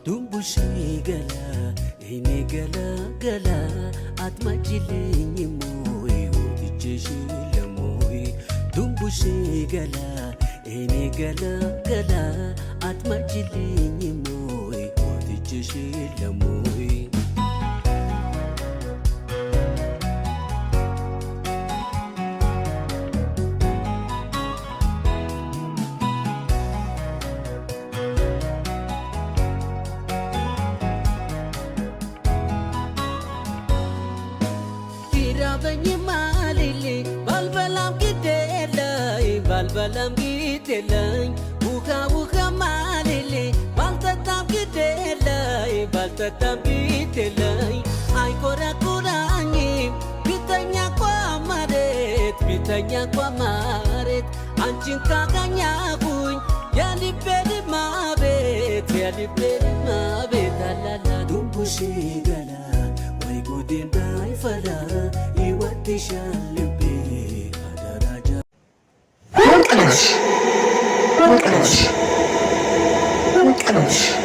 ዱምቡሽ ገላ እኔ ገላ ገላ አትመጪልኝ ሞይ ወድጄሽ ለሞይ ዱምቡሽ ገላ እኔ ገላ ገላ አትመጪልኝ ሞይ ወድጄሽ ለሞይ balbalam gitelay buka buka malele baltatam gitelay baltatam gitelay ay kora korani bitanya kwa maret anchin kaganyakuny yani pedi mabet alala dumbushi gala way godin dai fala iwatishalbe Work on it.